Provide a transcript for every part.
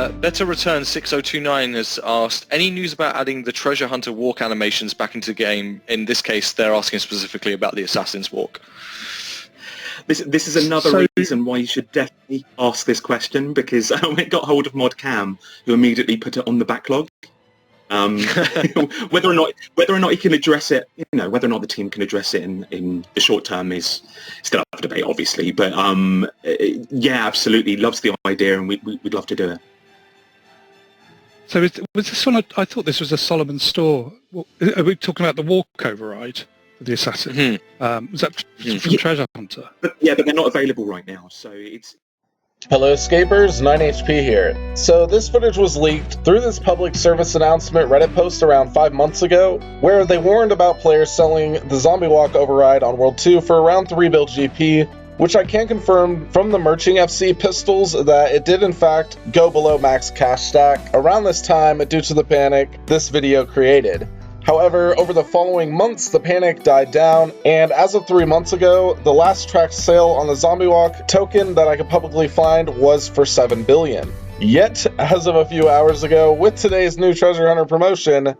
Better Return 6029 has asked, any news about adding the Treasure Hunter walk animations back into the game? In this case, they're asking specifically about the Assassin's Walk. This is another reason why you should definitely ask this question, because it got hold of ModCam, who immediately put it on the backlog. Whether or not he can address it, whether or not the team can address it in the short term is still up for debate, obviously. But yeah, absolutely loves the idea, and we'd love to do it. So was this one? I thought this was a Solomon Store. Are we talking about the walk override for the assassin? Mm-hmm. Was that from Treasure Hunter? But they're not available right now, so it's. Hello Scapers, 9HP here. So this footage was leaked through this public service announcement Reddit post around 5 months ago, where they warned about players selling the Zombie Walk override on World 2 for around 3 bill GP, which I can confirm from the Merching FC pistols that it did in fact go below max cash stack around this time due to the panic this video created. However, over the following months, the panic died down, and as of 3 months ago, the last tracked sale on the Zombie Walk token that I could publicly find was for 7 billion. Yet, as of a few hours ago, with today's new Treasure Hunter promotion,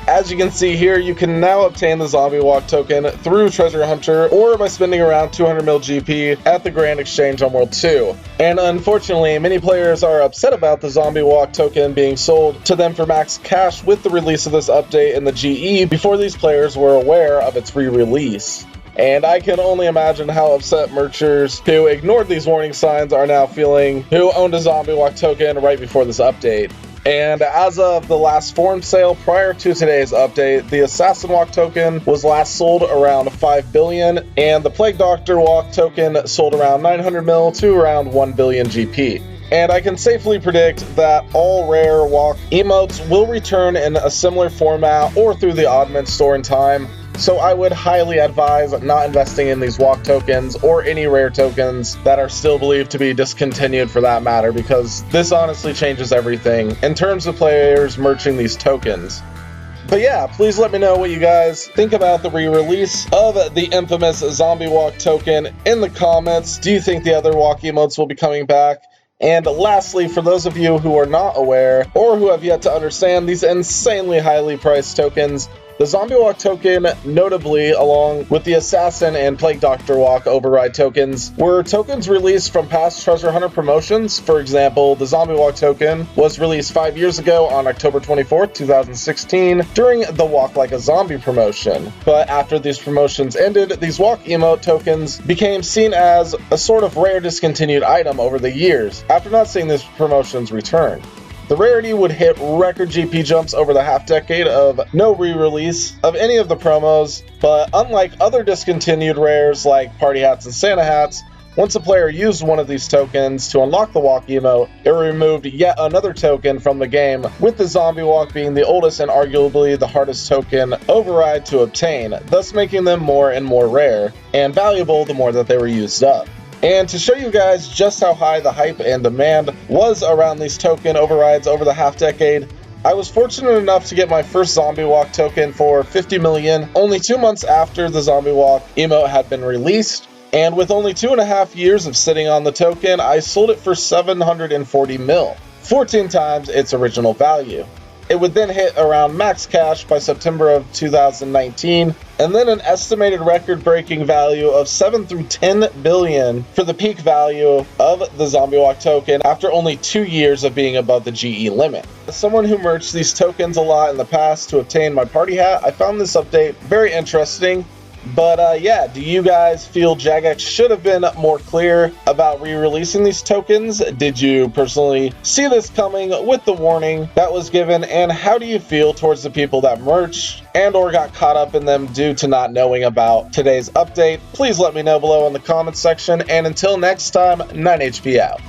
as you can see here, you can now obtain the Zombie Walk token through Treasure Hunter or by spending around 200 mil GP at the Grand Exchange on World 2. And unfortunately, many players are upset about the Zombie Walk token being sold to them for max cash with the release of this update in the GE before these players were aware of its re-release. And I can only imagine how upset merchers who ignored these warning signs are now feeling, who owned a Zombie Walk token right before this update. And as of the last forum sale prior to today's update, the Assassin Walk token was last sold around 5 billion, and the Plague Doctor Walk token sold around 900 mil to around 1 billion GP. And I can safely predict that all rare walk emotes will return in a similar format or through the Oddment store in time. So I would highly advise not investing in these walk tokens or any rare tokens that are still believed to be discontinued for that matter, because this honestly changes everything in terms of players merching these tokens. But yeah, please let me know what you guys think about the re-release of the infamous Zombie Walk token in the comments. Do you think the other walk emotes will be coming back? And lastly, for those of you who are not aware or who have yet to understand these insanely highly priced tokens, the Zombie Walk token, notably along with the Assassin and Plague Doctor Walk override tokens, were tokens released from past Treasure Hunter promotions. For example, the Zombie Walk token was released 5 years ago on October 24th, 2016 during the Walk Like a Zombie promotion. But after these promotions ended, these walk emote tokens became seen as a sort of rare discontinued item over the years, after not seeing these promotions return. The rarity would hit record GP jumps over the half-decade of no re-release of any of the promos, but unlike other discontinued rares like Party Hats and Santa Hats, once a player used one of these tokens to unlock the walk emote, it removed yet another token from the game, with the Zombie Walk being the oldest and arguably the hardest token override to obtain, thus making them more and more rare, and valuable the more that they were used up. And to show you guys just how high the hype and demand was around these token overrides over the half-decade, I was fortunate enough to get my first Zombie Walk token for 50 million only 2 months after the Zombie Walk emote had been released, and with only 2.5 years of sitting on the token, I sold it for 740 mil, 14 times its original value. It would then hit around max cash by September of 2019, and then an estimated record-breaking value of 7 through 10 billion for the peak value of the Zombie Walk token after only 2 years of being above the GE limit. As someone who merged these tokens a lot in the past to obtain my party hat, I found this update very interesting. But yeah, do you guys feel Jagex should have been more clear about re-releasing these tokens? Did you personally see this coming with the warning that was given? And how do you feel towards the people that merged and or got caught up in them due to not knowing about today's update? Please let me know below in the comments section. And until next time, 9HP out.